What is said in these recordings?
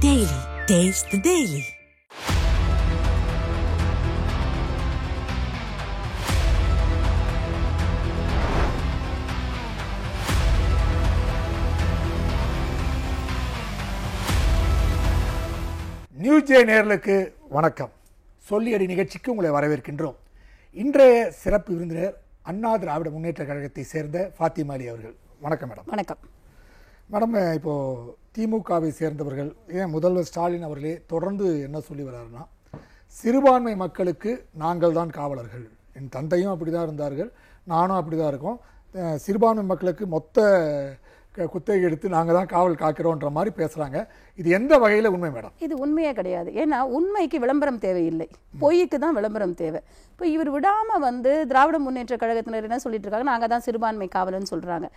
Daily. Taste the Daily. News J நேயர்களுக்கு வணக்கம். சொல்லியடி நிகழ்ச்சிக்கு உங்களை வரவேற்கின்றோம். இன்றைய சிறப்பு விருந்தினர் அண்ணா திராவிட முன்னேற்ற கழகத்தை சேர்ந்த ஃபாத்திமா அலி அவர்கள். வணக்கம் மேடம். வணக்கம் மேடம், இப்போது திமுகவை சேர்ந்தவர்கள் ஏன் முதல்வர் ஸ்டாலின் அவர்களே தொடர்ந்து என்ன சொல்லி வர்றாருன்னா, சிறுபான்மை மக்களுக்கு நாங்கள் தான் காவலர்கள். என் தந்தையும் அப்படி தான் இருந்தார்கள், நானும் அப்படி தான் இருக்கோம். சிறுபான்மை மக்களுக்கு மொத்த குத்தகை எடுத்து நாங்கள் தான் காவல் காக்கிறோன்ற மாதிரி பேசுகிறாங்க. இது எந்த வகையில் உண்மை மேடம்? இது உண்மையே கிடையாது. ஏன்னா உண்மைக்கு விளம்பரம் தேவையில்லை, பொய்க்கு தான் விளம்பரம் தேவை. இப்போ இவர் விடாமல் திராவிட முன்னேற்ற கழகத்தினர் என்ன சொல்லிட்டு இருக்காங்க, நாங்கள் தான் சிறுபான்மை காவலன்னு சொல்கிறாங்க.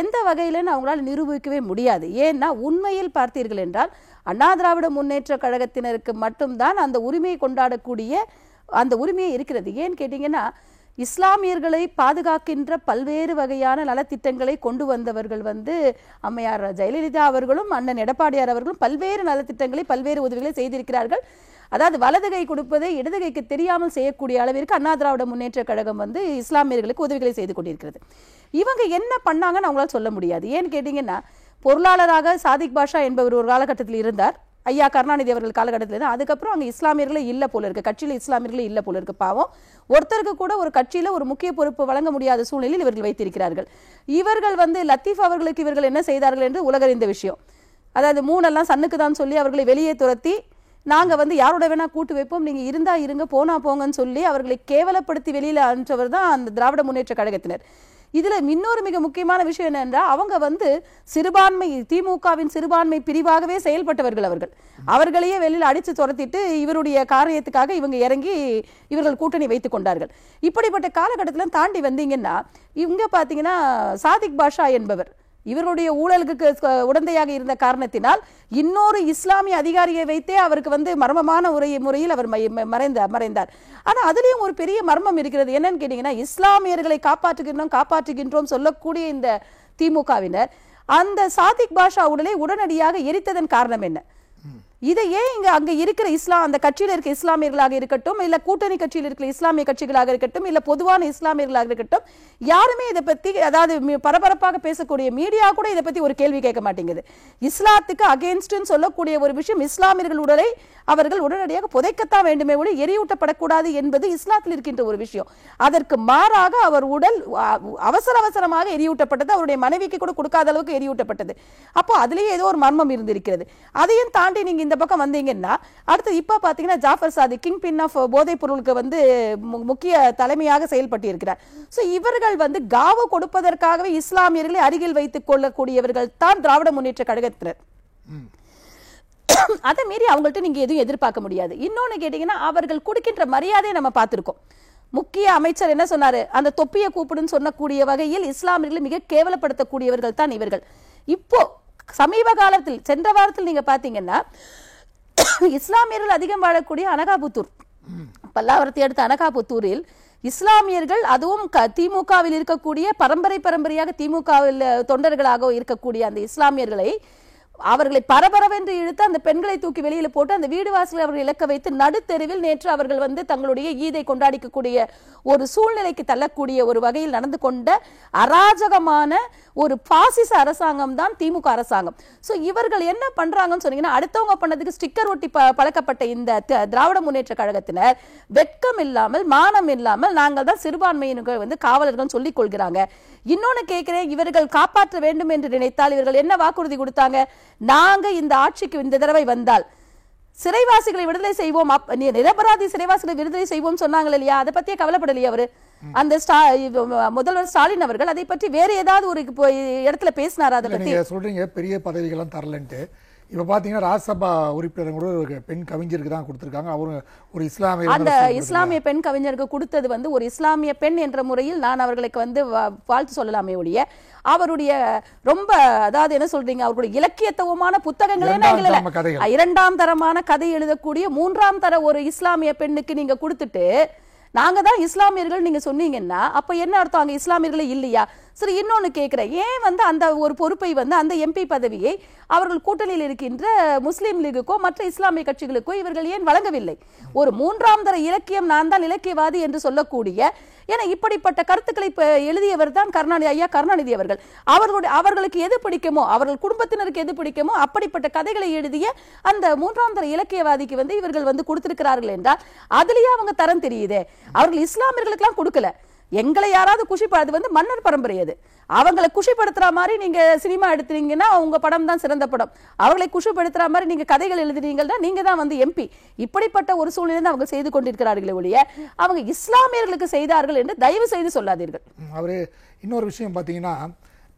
எந்த வகையிலன்னு அவங்களால நிரூபிக்கவே முடியாது. ஏன்னா உண்மையில் பார்த்தீர்கள் என்றால் அண்ணா திராவிட முன்னேற்ற கழகத்தினருக்கு மட்டும்தான் அந்த உரிமையை கொண்டாடக்கூடிய அந்த உரிமையே இருக்கிறது. ஏன்னு கேட்டிங்கன்னா, இஸ்லாமியர்களை பாதுகாக்கின்ற பல்வேறு வகையான நலத்திட்டங்களை கொண்டு வந்தவர்கள் அம்மையார் ஜெயலலிதா அவர்களும் அண்ணன் எடப்பாடியார் அவர்களும் பல்வேறு நலத்திட்டங்களை பல்வேறு உதவிகளை செய்திருக்கிறார்கள். அதாவது வலது கை கொடுப்பதை இடது கைக்கு தெரியாமல் செய்யக்கூடிய அளவிற்கு அண்ணா திராவிட முன்னேற்ற கழகம் இஸ்லாமியர்களுக்கு உதவிகளை செய்து கொண்டிருக்கிறது. இவங்க என்ன பண்ணாங்கன்னு அவங்களால சொல்ல முடியாது. ஏன்னு கேட்டீங்கன்னா, பொருளாளராக சாதிக் பாஷா என்பவர் ஒரு காலகட்டத்தில் இருந்தார், ஐயா கருணாநிதி அவர்கள் காலகட்டத்தில் தான். அதுக்கப்புறம் அங்கே இஸ்லாமியர்களே இல்லை போல இருக்கு, கட்சியில் இஸ்லாமியர்களே இல்லை போல இருக்கு. பாவம், ஒருத்தருக்கு கூட ஒரு கட்சியில் ஒரு முக்கிய பொறுப்பு வழங்க முடியாத சூழ்நிலையில் இவர்கள் வைத்திருக்கிறார்கள். இவர்கள் லத்தீப் அவர்களுக்கு இவர்கள் என்ன செய்தார்கள் என்று உலகறிந்த விஷயம். அதாவது மூணெல்லாம் சன்னுக்கு தான் சொல்லி அவர்களை வெளியே துரத்தி, நாங்கள் யாரோட வேணா கூட்டு வைப்போம், நீங்கள் இருந்தா இருங்க போனா போங்கன்னு சொல்லி அவர்களை கேவலப்படுத்தி வெளியில் அனுப்பிச்சவர் தான் அந்த திராவிட முன்னேற்ற கழகத்தினர். இதுல இன்னொரு மிக முக்கியமான விஷயம் என்னென்றால், அவங்க சிறுபான்மை திமுகவின் சிறுபான்மை பிரிவாகவே செயல்பட்டவர்கள். அவர்களையே வெளியில் அடித்து துரத்திட்டு இவருடைய காரியத்துக்காக இவங்க இறங்கி இவர்கள் கூட்டணி வைத்துக் கொண்டார்கள். இப்படிப்பட்ட காலகட்டத்திலும் தாண்டி வந்தீங்கன்னா, இவங்க பார்த்தீங்கன்னா சாதிக் பாஷா என்பவர் இவருடைய ஊழலுக்கு உடந்தையாக இருந்த காரணத்தினால் இன்னொரு இஸ்லாமிய அதிகாரியை வைத்தே அவருக்கு மர்மமான முறையில் அவர் மறைந்தார். ஆனா அதுலயும் ஒரு பெரிய மர்மம் இருக்கிறது. என்னன்னு கேட்டீங்கன்னா, இஸ்லாமியர்களை காப்பாற்றுகின்றோம் சொல்லக்கூடிய இந்த திமுகவினர் அந்த சாதிக் பாஷா உடலை உடனடியாக எரித்ததன் காரணம் என்ன? இதை ஏன் அங்க இருக்கிற அந்த கட்சியில இருக்க இஸ்லாமியர்களாக இருக்கட்டும், இல்ல கூட்டணி கட்சியில் இருக்கிற இஸ்லாமிய கட்சிகளாக இருக்கட்டும், இல்ல பொதுவான இஸ்லாமியர்களாக இருக்கட்டும், யாருமே இதை பத்தி, அதாவது பரபரப்பாக பேசக்கூடிய மீடியா கூட இதை பத்தி ஒரு கேள்வி கேட்க மாட்டேங்குது. இஸ்லாத்துக்கு அகேன்ஸ்ட் சொல்லக்கூடிய ஒரு விஷயம், இஸ்லாமியர்கள் உடலை அவர்கள் உடனடியாக புதைக்கத்தான் வேண்டுமே ஒழி எரியூட்டப்படக்கூடாது என்பது இஸ்லாத்தில் இருக்கின்ற ஒரு விஷயம். அதற்கு மாறாக அவர் உடல் அவசரமாக எரியூட்டப்பட்டது, அவருடைய மனைவிக்கு கூட கொடுக்காத அளவுக்கு எரியூட்டப்பட்டது. அப்போ அதுலயே ஏதோ ஒரு மர்மம் இருந்திருக்கிறது. அதையும் தாண்டி நீங்க இந்த பக்கம் வந்தீங்கன்னா, அடுத்து இப்ப பாத்தீங்கன்னா Jaffer Sadiq kingpin of போதைப் பொருளுக்கு முக்கிய தலைமையாக செயல்பட்டு இருக்கிறார். சோ இவர்கள் காவு கொடுப்பதற்காகவே இஸ்லாமியர்களை அருகில் வைத்துக் கொள்ளக்கூடியவர்கள் தான் திராவிட முன்னேற்ற கழகத்தினர். அதை மீறி அவங்கள்ட்ட நீங்க எதுவும் எதிர்பார்க்க முடியாது. இன்னொன்னு கேட்டீங்கன்னா, அவர்கள் கொடுக்கின்ற மரியாதையை நம்ம பார்த்திருக்கோம். முக்கிய அமைச்சர் என்ன சொன்னாரு, அந்த தொப்பியை கூப்பிடுன்னு சொல்லக்கூடிய வகையில் இஸ்லாமியர்களை மிக கேவலப்படுத்தக்கூடியவர்கள் தான் இவர்கள். இப்போ சமீப காலத்தில், சென்ற வாரத்தில் நீங்க பாத்தீங்கன்னா, இஸ்லாமியர்கள் அதிகம் வாழக்கூடிய அனகாபுத்தூர், பல்லாவரத்தை அடுத்த அனகாபுத்தூரில் இஸ்லாமியர்கள், அதுவும் திமுகவில் இருக்கக்கூடிய பரம்பரையாக திமுகவில் தொண்டர்களாக இருக்கக்கூடிய அந்த இஸ்லாமியர்களை அவர்களை பரபரவென்று இழுத்து அந்த பெண்களை தூக்கி வெளியில போட்டு அந்த வீடு வாசலை அவர்கள் இலக்க வைத்து நடுத்தெருவில் நேற்று அவர்கள் தங்களுடைய ஈதை கொண்டாடிக்கக்கூடிய ஒரு சூழ்நிலைக்கு தள்ளக்கூடிய ஒரு வகையில் நடந்து கொண்ட அராஜகமான ஒரு பாசிச அரசாங்கம் தான் திமுக அரசாங்கம். சோ இவர்கள் என்ன பண்றாங்கன்னு சொன்னீங்கன்னா, அடுத்தவங்க பண்ணதுக்கு ஸ்டிக்கர் ஒட்டி பழக்கப்பட்ட இந்த திராவிட முன்னேற்ற கழகத்தினர் வெட்கம் இல்லாமல் மானம் இல்லாமல் நாங்கள் தான் சிறுபான்மையினர் காவலர்கள் சொல்லிக் கொள்கிறாங்க. இன்னொன்னு கேட்கிறேன், இவர்கள் காப்பாற்ற வேண்டும் என்று நினைத்தால் இவர்கள் என்ன வாக்குறுதி கொடுத்தாங்க? நாங்க இந்த ஆட்சிக்கு இந்த தடவை வந்தால் சிறைவாசிகளை விடுதலை செய்வோம், நிரபராதி சிறைவாசிகளை விடுதலை செய்வோம் சொன்னாங்க இல்லையா? அதை பத்தியே கவலைப்படலையா அவரு? அந்த முதல்வர் ஸ்டாலின் அவர்கள் அதை பற்றி வேற ஏதாவது ஒரு இடத்துல பேசினாரா? அதை பத்தி சொல்றீங்க பெரிய பதவிகள்லாம் தரலன்ட்டு. இப்ப பாத்தீங்கன்னா, ராஜ்யசபா உறுப்பினர் கூட ஒரு பெண் கவிஞருக்கு தான் கொடுத்திருக்காங்க. அவரு ஒரு இஸ்லாமிய, அந்த இஸ்லாமிய பெண் கவிஞருக்கு கொடுத்தது ஒரு இஸ்லாமிய பெண் என்ற முறையில் நான் அவர்களுக்கு வாழ்த்து சொல்லலாமே ஒழிய, அவருடைய ரொம்ப, அதாவது என்ன சொல்றீங்க, அவருடைய இலக்கியத்துவமான புத்தகங்களே இரண்டாம் தரமான கதை எழுதக்கூடிய மூன்றாம் தர ஒரு இஸ்லாமிய பெண்ணுக்கு நீங்க கொடுத்துட்டு நாங்க தான் இஸ்லாமியர்கள் நீங்க சொன்னீங்கன்னா அப்ப என்ன அர்த்தம், அங்க இஸ்லாமியர்களே இல்லையா? சரி, இன்னொன்னு கேட்கிறேன், ஏன் வந்து அந்த ஒரு பொறுப்பை வந்து அந்த எம்பி பதவியை அவர்கள் கூட்டணியில் இருக்கின்ற முஸ்லீம் லீகுக்கோ மற்ற இஸ்லாமிய கட்சிகளுக்கோ இவர்கள் ஏன் வழங்கவில்லை? ஒரு மூன்றாம் தர இலக்கியம், நான் தான் இலக்கியவாதி என்று சொல்லக்கூடிய, ஏன்னா இப்படிப்பட்ட கருத்துக்களை எழுதியவர் தான் ஐயா கருணாநிதி அவர்கள். அவர்களுக்கு எது பிடிக்குமோ, அவர்கள் குடும்பத்தினருக்கு எது பிடிக்குமோ அப்படிப்பட்ட கதைகளை எழுதிய அந்த மூன்றாம் தர இலக்கியவாதிக்கு வந்து இவர்கள் வந்து கொடுத்திருக்கிறார்கள் என்றால் அதுலயே அவங்க தரம் தெரியுதே. அவர்கள் இஸ்லாமியர்களுக்கு எல்லாம் கொடுக்கல. எங்களை யாராவது அது வந்து மன்னர் பரம்பரை, அது அவங்களை குஷிப்படுத்துற மாதிரி நீங்க சினிமா எடுத்துறீங்கன்னா உங்க படம் தான் சிறந்த படம். அவர்களை குஷிப்படுத்துற மாதிரி நீங்க கதைகள் எழுதுறீங்கன்னா நீங்க தான் வந்து எம்பி. இப்படிப்பட்ட ஒரு சூழ்நிலை அவங்க செய்து கொண்டிருக்கிறார்களே ஒழிய அவங்க இஸ்லாமியர்களுக்கு செய்தார்கள் என்று தயவு செய்து சொல்லாதீர்கள். அவரு இன்னொரு விஷயம் பார்த்தீங்கன்னா,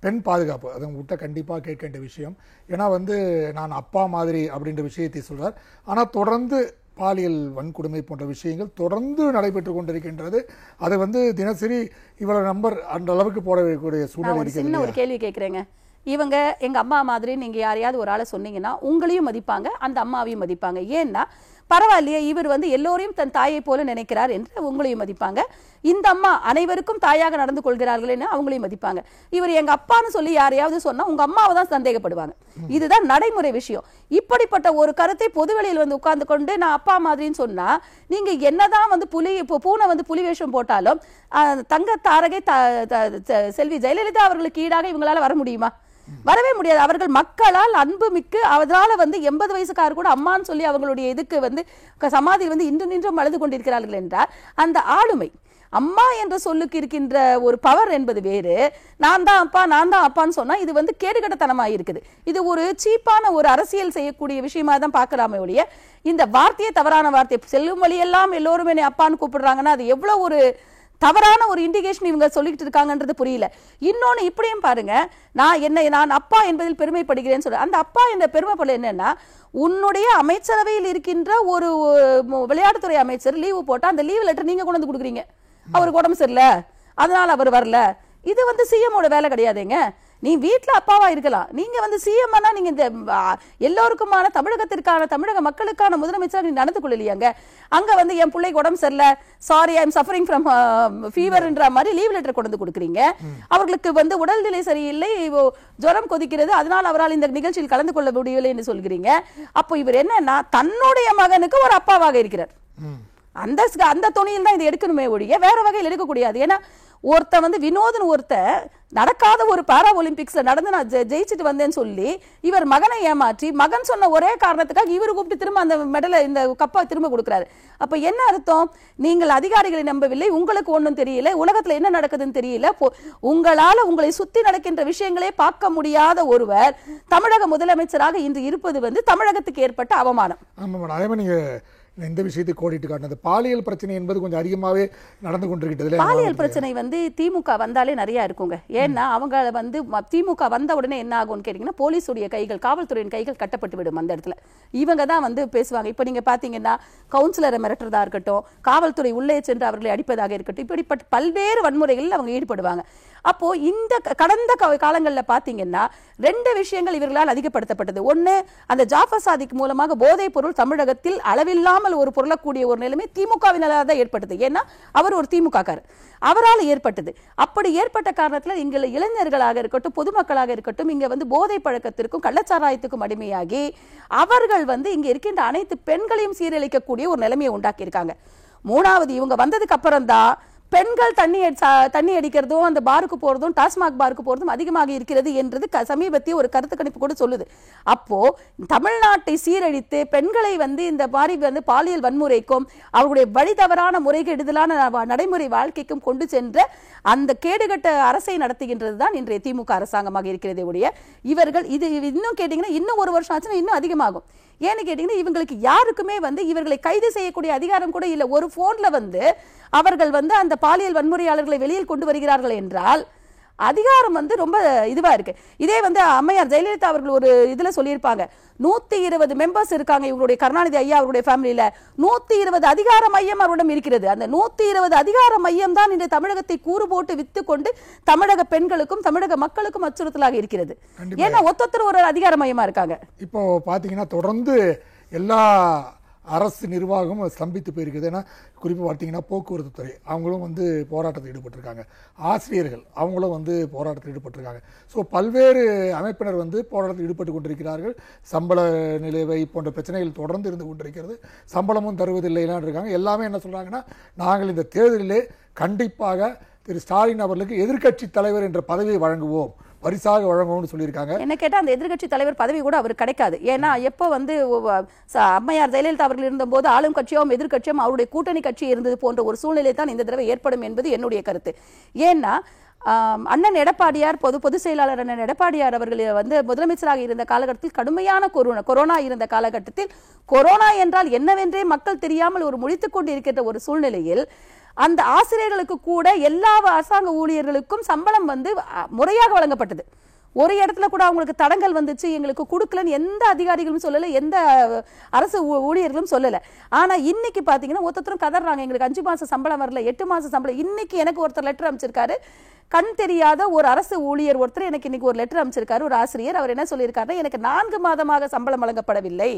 பெண் பாதுகாப்பு, அதை விட்ட கண்டிப்பாக கேட்க வேண்டிய விஷயம். ஏன்னா வந்து நான் அப்பா மாதிரி அப்படின்ற விஷயத்தை சொல்றார். ஆனால் தொடர்ந்து பாலியல் வன்கொடுமை போன்ற விஷயங்கள் தொடர்ந்து நடைபெற்று கொண்டிருக்கின்றது. அது வந்து தினசரி இவ்வளவு நம்பர் அந்த அளவுக்கு போடக்கூடிய சூழ்நிலை இருக்கிறது. சின்ன ஒரு கேள்வி கேட்கிறேங்க, இவங்க எங்க அம்மா மாதிரி நீங்க யாரையாவது ஒரு ஆளை சொன்னீங்கன்னா உங்களையும் மதிப்பாங்க, அந்த அம்மாவையும் மதிப்பாங்க. ஏன்னா பரவாயில்லையே, இவர் வந்து எல்லோரையும் தன் தாயை போல நினைக்கிறார் என்று உங்களையும் மதிப்பாங்க. இந்த அம்மா அனைவருக்கும் தாயாக நடந்து கொள்கிறார்கள் என்று அவங்களையும் மதிப்பாங்க. இவர் எங்க அப்பான்னு சொல்லி யாரையாவது சொன்னா உங்க அம்மாவை தான் சந்தேகப்படுவாங்க. இதுதான் நடைமுறை விஷயம். இப்படிப்பட்ட ஒரு கருத்தை பொதுவெளியில் வந்து உட்கார்ந்து கொண்டு நான் அப்பா மாதிரின்னு சொன்னா நீங்க என்னதான் வந்து பூனை வந்து புலி வேஷம் போட்டாலும் தங்க தாரகை செல்வி ஜெயலலிதா அவர்களுக்கு ஈடாக இவங்களால வர முடியுமா? வரவே முடியாது. அவர்கள் மக்களால் அன்பு மிக்கு, அதனால வந்து 80 வயசுக்காரர் கூட அம்மான்னு சொல்லி அவங்களுடைய இதுக்கு வந்து சமாதியில் வந்து இன்று நின்றும் அழுது கொண்டிருக்கிறார்கள் என்றால் அந்த ஆளுமை, அம்மா என்ற சொல்லுக்கு இருக்கின்ற ஒரு பவர் என்பது வேறு. நான் தான் அப்பான்னு சொன்னா இது வந்து கேடுகட்டத்தனமா இருக்குது. இது ஒரு சீப்பான ஒரு அரசியல் செய்யக்கூடிய விஷயமா தான் பார்க்கலாமே ஒழிய இந்த வார்த்தையே தவறான வார்த்தை. செல்லும் வழியெல்லாம் எல்லோரும் என்னை அப்பான்னு கூப்பிடுறாங்கன்னா அது எவ்வளவு ஒரு தவறான ஒரு இண்டிகேஷன் இவங்க சொல்லிட்டு இருக்காங்கன்றது புரியல. இன்னொன்னு இப்படியும் பாருங்க, நான் அப்பா என்பதில் பெருமைப்படுகிறேன்னு சொல்றேன். அந்த அப்பா என்ற பெருமைப்பட என்னன்னா, உன்னுடைய அமைச்சரவையில் இருக்கின்ற ஒரு விளையாட்டுத்துறை அமைச்சர் லீவு போட்டா அந்த லீவ் லெட்டர் நீங்க கொண்டு வந்து கொடுக்குறீங்க. அவருக்கு உடம்பு சரியில்லை அதனால அவர் வரல. இது வந்து சிஎம்மோட வேலை கிடையாதுங்க. நீ வீட்டுல அப்பாவா இருக்கலாம், நீங்க வந்து சிஎம்னா நீங்க இந்த எல்லோருக்குமான தமிழக மக்களுக்கான முதலமைச்சர் நீ நடந்து கொள்ளலையாங்க. அங்க வந்து என் பிள்ளைக்கு உடம்பு சரியில்லை, sorry I am suffering from ஃபீவர்ன்ற மாதிரி லீவ் லெட்டர் கொண்டு கொடுக்குறீங்க. அவர்களுக்கு வந்து உடல்நிலை சரியில்லை, ஜுரம் கொதிக்கிறது, அதனால அவரால் இந்த நிகழ்ச்சியில் கலந்து கொள்ள முடியவில்லை என்று சொல்கிறீங்க. அப்போ இவர் என்னன்னா தன்னுடைய மகனுக்கு ஒரு அப்பாவாக இருக்கிறார். அந்த துணியில் தான் இதை எடுக்கணுமே ஒழிய வேற வகையில் எடுக்கக்கூடாது. ஏன்னா ஒருத்த வந்து வினோதன் ஒருத்த நடக்காத ஒரு பாரா ஒலிம்பிக்ஸ்ல நடந்து நான் ஜெயிச்சுட்டு வந்தேன்னு சொல்லி இவர் மகனை ஏமாற்றி மகன் சொன்ன ஒரே காரணத்துக்காக இவரு கூப்பிட்டு திரும்ப அந்த மெடலை இந்த கப்பா திரும்ப கொடுக்கிறாரு. அப்ப என்ன அர்த்தம்? நீங்கள் அதிகாரிகளை நம்பவில்லை, உங்களுக்கு ஒன்றும் தெரியல, உலகத்துல என்ன நடக்குதுன்னு தெரியல, உங்களால உங்களை சுத்தி நடக்கின்ற விஷயங்களே பார்க்க முடியாத ஒருவர் தமிழக முதலமைச்சராக இன்று இருப்பது வந்து தமிழகத்துக்கு ஏற்பட்ட அவமானம். இந்த விஷயத்தை கோடிட்டு காட்டினது பாலியல் பிரச்சனை என்பது கொஞ்சம் அதிகமாகவே நடந்து கொண்டிருக்கிறது. பாலியல் பிரச்சனை வந்து திமுக வந்தாலே நிறைய இருக்குங்க. ஏன்னா அவங்க வந்து திமுக வந்த உடனே என்ன ஆகும்னு கேட்டீங்கன்னா போலீஸுடைய கைகள், காவல்துறையின் கைகள் கட்டப்பட்டு விடும். அந்த இடத்துல இவங்க தான் வந்து பேசுவாங்க. இப்ப நீங்க பாத்தீங்கன்னா கவுன்சிலரை மிரட்டுறதா இருக்கட்டும், காவல்துறை உள்ளே சென்று அவர்களை அடிப்பதாக இருக்கட்டும், இப்படிப்பட்ட பல்வேறு வன்முறைகளில் அவங்க ஈடுபடுவாங்க. அப்போ இந்த கடந்த காலங்களில் பாத்தீங்கன்னா 2 விஷயங்கள் இவர்களால் அதிகப்படுத்தப்பட்டது. ஒண்ணு, அந்த ஜாஃபர் சாதிக் மூலமாக போதைப் பொருள் தமிழகத்தில் அளவில்லாமல் ஒரு பொருளக்கூடிய ஒரு நிலைமை திமுகவினால தான் ஏற்பட்டது. ஏன்னா அவர் ஒரு திமுககாரர், அவரால் ஏற்பட்டது. அப்படி ஏற்பட்ட காரணத்துல இங்க இளைஞர்களாக இருக்கட்டும், பொதுமக்களாக இருக்கட்டும், இங்க வந்து போதை பழக்கத்திற்கும் கள்ளச்சாராயத்துக்கும் அடிமையாகி அவர்கள் வந்து இங்க இருக்கின்ற அனைத்து பெண்களையும் சீரழிக்கக்கூடிய ஒரு நிலைமையை உண்டாக்கி இருக்காங்க. 3வது, இவங்க வந்ததுக்கு அப்புறம் தான் பெண்கள் தண்ணி அடிக்கிறதும் அந்த பாருக்கு போறதும் டாஸ்மாக் பாருக்கு போறதும் அதிகமாக இருக்கிறது என்றது சமீபத்திய ஒரு கருத்து கணிப்பு கூட சொல்லுது. அப்போ தமிழ்நாட்டை சீரழித்து பெண்களை வந்து இந்த மாதிரி வந்து பாலியல் வன்முறைக்கும் அவருடைய வழி தவறான முறைகேடுதலான நடைமுறை வாழ்க்கைக்கும் கொண்டு சென்ற அந்த கேடுகட்ட அரசை நடத்துகின்றது தான் இன்றைய திமுக அரசாங்கமாக இருக்கிறதே உடைய இவர்கள் இது இன்னும் கேட்டீங்கன்னா இன்னும் 1 வருஷம் ஆச்சுன்னா இன்னும் அதிகமாகும். ஏன்னு கேட்டீங்கன்னா இவங்களுக்கு யாருக்குமே வந்து இவர்களை கைது செய்யக்கூடிய அதிகாரம் கூட இல்லை. ஒரு போன்ல வந்து அவர்கள் வந்து அந்த பாலியல் வன்முறையாளர்களை வெளியில் கொண்டு வருகிறார்கள் என்றால் அதிகாரம் வந்து ரொம்ப இதுவா இருக்கு. இதே வந்து அம்மையார் ஜெயலலிதா அவர்கள் ஒரு இதுல சொல்லியிருப்பாங்க, 120 மெம்பர்ஸ் இருக்காங்க இவருடைய கருணாநிதி ஐயா அவருடைய ஃபேமிலியில, 120 அதிகார மையம் அவரிடம் இருக்கிறது. அந்த 120 அதிகார மையம் தான் இன்று தமிழகத்தை கூறு போட்டு வித்து கொண்டு தமிழக பெண்களுக்கும் தமிழக மக்களுக்கும் அச்சுறுத்தலாக இருக்கிறது. ஏன்னா ஒத்தொத்தர் ஒரு அதிகார மையமா இருக்காங்க. இப்போ பாத்தீங்கன்னா தொடர்ந்து எல்லா அரசு நிர்வாகம் ஸ்தம்பித்து போயிருக்குது. ஏன்னா குறிப்பாக பார்த்தீங்கன்னா போக்குவரத்து துறை அவங்களும் வந்து போராட்டத்தில் ஈடுபட்டிருக்காங்க. ஆசிரியர்கள் அவங்களும் வந்து போராட்டத்தில் ஈடுபட்டிருக்காங்க. ஸோ பல்வேறு அமைப்பினர் வந்து போராட்டத்தில் ஈடுபட்டு கொண்டிருக்கிறார்கள். சம்பள நிலைவை போன்ற பிரச்சனைகள் தொடர்ந்து இருந்து கொண்டிருக்கிறது. சம்பளமும் தருவதில்லைலாம் இருக்காங்க. எல்லாமே என்ன சொல்கிறாங்கன்னா, நாங்கள் இந்த தேர்தலிலே கண்டிப்பாக திரு ஸ்டாலின் அவர்களுக்கு எதிர்க்கட்சி தலைவர் என்ற பதவியை வழங்குவோம், பரிசாக வழங்குவோம்னு சொல்லியிருக்காங்க. என்ன கேட்டால் அந்த எதிர்க்கட்சி தலைவர் பதவி கூட அவருக்கு கிடைக்காது. ஏன்னா எப்போ வந்து அம்மையார் ஜெயலலிதா அவர்கள் இருந்தபோது ஆளும் கட்சியும் எதிர்க்கட்சியும் அவருடைய கூட்டணி கட்சி இருந்தது போன்ற ஒரு சூழ்நிலை தான் இந்த தடவை ஏற்படும் என்பது என்னுடைய கருத்து. ஏன்னா அண்ணன் எடப்பாடியார் பொதுச் செயலாளர் அண்ணன் எடப்பாடியார் அவர்கள் வந்து முதலமைச்சராக இருந்த காலகட்டத்தில் கடுமையான கொரோனா இருந்த காலகட்டத்தில் கொரோனா என்றால் என்னவென்றே மக்கள் தெரியாமல் ஒரு முழித்துக் கொண்டு இருக்கின்ற ஒரு சூழ்நிலையில் அந்த ஆசிரியர்களுக்கு கூட எல்லா அரசாங்க ஊழியர்களுக்கும் சம்பளம் வந்து முறையாக வழங்கப்பட்டது. ஒரு இடத்துல கூட அவங்களுக்கு தடங்கல் வந்துச்சு, எங்களுக்கு கொடுக்கலன்னு எந்த அதிகாரிகளும் சொல்லல, எந்த அரசு ஊழியர்களும் சொல்லல. ஆனா இன்னைக்கு பாத்தீங்கன்னா ஒருத்தரும் கதறாங்க, எங்களுக்கு 5 மாசம் சம்பளம் வரல, 8 மாசம் சம்பளம். இன்னைக்கு எனக்கு ஒருத்தர் லெட்டர் அமைச்சிருக்காரு, கண் தெரியாத ஒரு அரசு ஊழியர் ஒருத்தர் எனக்கு இன்னைக்கு ஒரு லெட்டர் அமைச்சிருக்காரு, ஒரு ஆசிரியர். அவர் என்ன சொல்லியிருக்காருன்னா, எனக்கு 4 மாதமாக சம்பளம் வழங்கப்படவில்லை,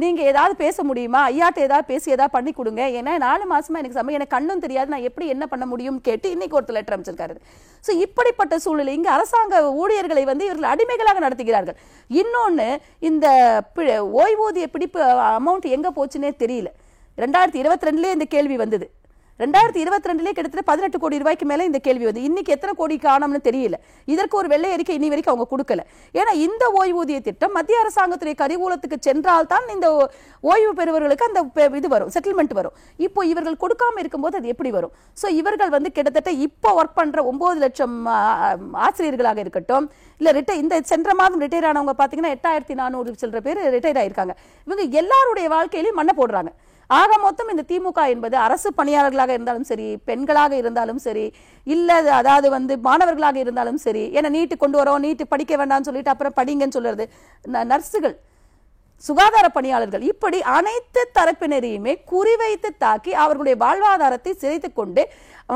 நீங்க ஏதாவது பேச முடியுமா, ஐயாட்ட ஏதாவது பேசி ஏதாவது பண்ணி கொடுங்க, ஏன்னா 4 மாசமா எனக்கு கண்ணும் தெரியாது, நான் எப்படி என்ன பண்ண முடியும் கேட்டு இன்னைக்கு ஒருத்தர் லெட்டர் அமைச்சிருக்காரு. சோ இப்படிப்பட்ட சூழ்நிலை இங்க அரசாங்க ஊழியர்களை வந்து இவர்கள் அடிமைகளாக நடத்துகிறார்கள். இன்னொன்னு, இந்த ஓய்வூதிய பிடிப்பு அமௌண்ட் எங்க போச்சுன்னே தெரியல. 2022 இந்த கேள்வி வந்தது. 2022 கிட்டத்தட்ட 18 கோடி ரூபாய்க்கு மேல இந்த கேள்வி வந்து இன்னைக்கு எத்தனை கோடி காணோம்னு தெரியல. இதற்கு ஒரு வெள்ளை அறிக்கை இனி வரைக்கும் அவங்க கொடுக்கல. ஏன்னா இந்த ஓய்வூதிய திட்டம் மத்திய அரசாங்கத்துடைய கருவூலத்துக்கு சென்றால் தான் இந்த ஓய்வு பெறுவர்களுக்கு அந்த இது வரும், செட்டில்மெண்ட் வரும். இப்போ இவர்கள் கொடுக்காம இருக்கும்போது அது எப்படி வரும்? சோ இவர்கள் வந்து கிட்டத்தட்ட இப்போ ஒர்க் பண்ற 9 லட்சம் ஆசிரியர்களாக இருக்கட்டும், இல்ல இந்த சென்ற மாதம் ரிட்டையர் ஆனவங்க பாத்தீங்கன்னா 8400 சில்லற பேர் ரிட்டையர் ஆயிருக்காங்க. இவங்க எல்லாருடைய வாழ்க்கையிலையும் மண்ணை போடுறாங்க. ஆக மொத்தம் இந்த திமுக என்பது அரசு பணியாளர்களாக இருந்தாலும் சரி, பெண்களாக இருந்தாலும் சரி, இல்ல அதாவது வந்து மாணவர்களாக இருந்தாலும் சரி, ஏன்னா நீட்டு கொண்டு வரோம், நீட்டு படிக்க வேண்டாம்னு சொல்லிட்டு அப்புறம் படிங்கன்னு சொல்றது, நர்ஸுகள், சுகாதார பணியாளர்கள், இப்படி அனைத்து தரப்பினரையுமே குறிவைத்து தாக்கி அவர்களுடைய வாழ்வாதாரத்தை சிதைத்துக் கொண்டு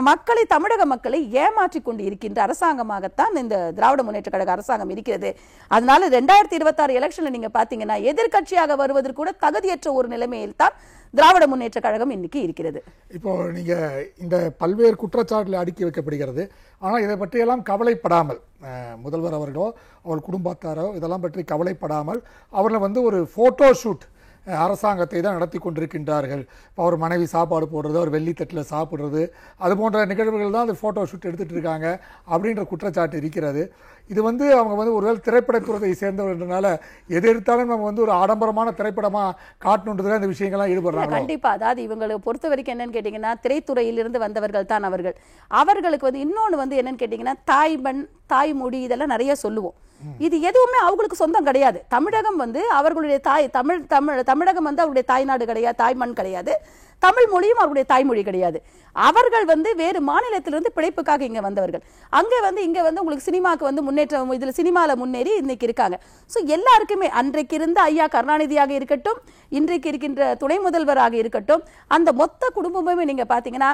மக்களை, தமிழக மக்களை ஏமாற்றி கொண்டு இருக்கின்ற அரசாங்கமாகத்தான் இந்த திராவிட முன்னேற்ற கழக அரசாங்கம் இருக்கிறது. அதனால 2026 எலெக்ஷன்ல நீங்க பாத்தீங்கன்னா எதிர்கட்சியாக வருவதற்கு கூட தகுதியற்ற ஒரு நிலைமையில் தான் திராவிட முன்னேற்ற கழகம் இன்னைக்கு இருக்கிறது. இப்போ நீங்க இந்த பல்வேறு குற்றச்சாட்டுகள் அடுக்கி வைக்கப்படுகிறது. ஆனால் இதை பற்றியெல்லாம் கவலைப்படாமல் முதல்வர் அவர்களோ அவர் குடும்பத்தாரோ இதெல்லாம் பற்றி கவலைப்படாமல் அவர்கள் வந்து ஒரு போட்டோ ஷூட் அரசாங்கத்தை தான் நடத்தி கொண்டிருக்கின்றார்கள். இப்போ அவர் மனைவி சாப்பாடு போடுறது, அவர் வெள்ளித்தட்டில் சாப்பிட்றது, அது போன்ற நிகழ்வுகள் தான் அந்த ஃபோட்டோ ஷூட் எடுத்துகிட்டு இருக்காங்க அப்படின்ற குற்றச்சாட்டு இருக்கிறது. இது வந்து அவங்க வந்து ஒருவேளை திரைப்படத்துறையை சேர்ந்தவர்ன்றனால எது எடுத்தாலும் நம்ம வந்து ஒரு ஆடம்பரமான திரைப்படமாக காட்டணுன்றதுல இந்த விஷயங்கள்லாம் ஈடுபடுறாங்க. கண்டிப்பாக. அதாவது இவங்களை பொறுத்த வரைக்கும் என்னன்னு கேட்டிங்கன்னா, திரைத்துறையிலிருந்து வந்தவர்கள் தான் அவர்களுக்கு வந்து இன்னொன்று வந்து என்னன்னு கேட்டிங்கன்னா, தாய்மண், தாய்மொழி இதெல்லாம் நிறைய சொல்லுவோம். இது எதுவுமே அவங்களுக்கு சொந்தம் கிடையாது. தமிழகம் வந்து அவர்களுடைய தமிழகம் வந்து அவருடைய தாய்நாடு கிடையாது, தாய்மண் கிடையாது. தமிழ் மொழியும் அவருடைய தாய்மொழி கிடையாது. அவர்கள் வந்து வேறு மாநிலத்திலிருந்து பிழைப்புக்காக இங்க வந்தவர்கள். அங்க வந்து இங்க வந்து உங்களுக்கு சினிமாக்கு வந்து முன்னேற்றம், இதுல சினிமால முன்னேறி இன்னைக்கு இருக்காங்க. சோ எல்லாருக்குமே அன்றைக்கு இருந்த ஐயா கருணாநிதியாக இருக்கட்டும், இன்றைக்கு இருக்கின்ற துணை முதல்வராக இருக்கட்டும், அந்த மொத்த குடும்பமே நீங்க பாத்தீங்கன்னா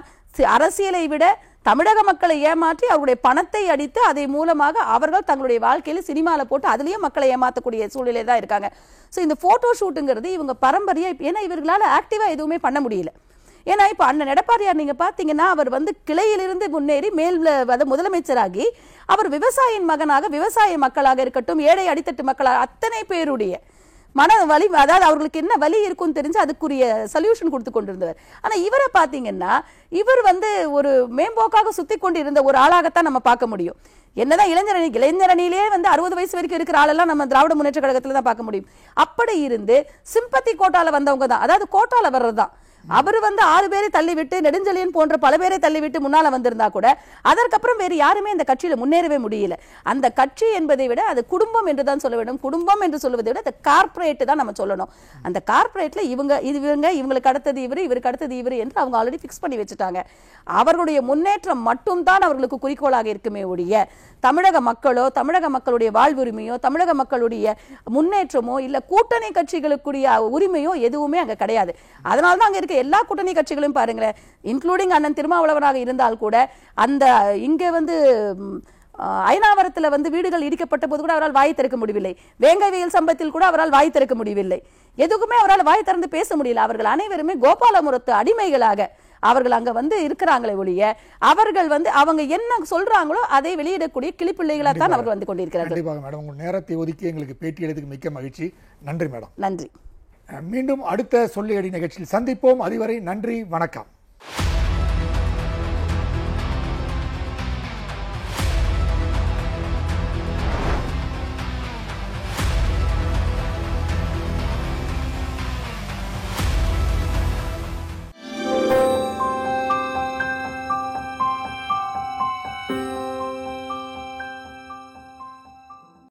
அரசியலை விட தமிழக மக்களை ஏமாற்றி அவருடைய பணத்தை அடித்து அதை மூலமாக அவர்கள் தங்களுடைய வாழ்க்கையில சினிமால போட்டு அதுலயே மக்களை ஏமாற்றக்கூடிய சூழ்நிலை தான் இருக்காங்க. சோ இந்த போட்டோ ஷூட்டுங்கிறது இவங்க பரம்பரையா, ஏன்னா இவர்களால ஆக்டிவா எதுவுமே பண்ண முடியல. ஏன்னா இப்ப அண்ணன் எடப்பாடியார் நீங்க பாத்தீங்கன்னா அவர் வந்து கிளையிலிருந்து முன்னேறி மேல் முதலமைச்சராகி அவர் விவசாயியின் மகனாக விவசாய மக்களாக இருக்கட்டும், ஏழை அடித்தட்டு மக்களாக அத்தனை பேருடைய மன வலி, அதாவது அவர்களுக்கு என்ன வலி இருக்கும் தெரிஞ்சு அதுக்குரிய சொல்யூஷன் கொடுத்து கொண்டிருந்தவர். ஆனா இவரை பாத்தீங்கன்னா இவர் வந்து ஒரு மேம்போக்காக சுத்தி கொண்டு இருந்த ஒரு ஆளாகத்தான் நம்ம பார்க்க முடியும். என்னதான் இளைஞரணியிலே வந்து 60 வயசு வரைக்கும் இருக்கிற ஆளெல்லாம் நம்ம திராவிட முன்னேற்ற கழகத்துல தான் பார்க்க முடியும். அப்படி இருந்து சிம்பத்தி கோட்டால வந்தவங்க தான், அதாவது கோட்டால வர்றதுதான். அவர் வந்து 6 பேரை தள்ளிவிட்டு, நெடுஞ்செழியன் போன்ற பல பேரை தள்ளிவிட்டு முன்னால வந்திருந்தா கூட அதற்கப்புறம் வேறு யாருமே இந்த கட்சியில முன்னேறவே முடியல. அந்த கட்சி என்பதை விட அது குடும்பம் என்றுதான் சொல்ல வேண்டும். குடும்பம் என்று சொல்வதை விட அந்த கார்பரேட் தான் நம்ம சொல்லணும். அந்த கார்பரேட்ல இவங்களுக்கு அடுத்தது இவரு, இவருக்கு அடுத்தது இவரு என்று அவங்க ஆல்ரெடி பிக்ஸ் பண்ணி வச்சுட்டாங்க. அவர்களுடைய முன்னேற்றம் மட்டும் தான் அவர்களுக்கு குறிக்கோளாக இருக்குமே ஒழிய தமிழக மக்களோ, தமிழக மக்களுடைய வாழ்வுரிமையோ, தமிழக மக்களுடைய முன்னேற்றமோ, இல்ல கூட்டணி கட்சிகளுக்குரிய உரிமையோ எதுவுமே அங்க கிடையாது. அதனால்தான் அங்க இருக்க எல்லா கூட்டணி கட்சிகளும் பாருங்களேன், இன்க்ளூடிங் அண்ணன் திருமாவளவனாக இருந்தால் கூட அந்த இங்க வந்து ஐநாவரத்துல வந்து வீடுகள் இடிக்கப்பட்ட போது கூட அவரால் வாய் திறக்க முடியவில்லை. வேங்கை வெயில் சம்பத்தில் கூட அவரால் வாய் திறக்க முடியவில்லை. எதுக்குமே அவரால் வாய் திறந்து பேச முடியல. அவர்கள் அனைவருமே கோபாலபுரத்து அடிமைகளாக அவர்கள் அங்க இருக்கிறாங்களே ஒழிய அவர்கள் அவங்க என்ன சொல்றாங்களோ அதை வெளியிடக்கூடிய கிளிப்பிள்ளைகளா தான் அவர்கள் வந்து கொண்டிருக்கிறார்கள். கண்டிப்பாக மேடம், உங்கள் நேரத்தை ஒதுக்கி எங்களுக்கு பேட்டி எடுத்ததுக்கு மிக்க மகிழ்ச்சி. நன்றி மேடம். நன்றி. மீண்டும் அடுத்த சொல்லியடி நிகழ்ச்சியில் சந்திப்போம். அதுவரை நன்றி, வணக்கம்.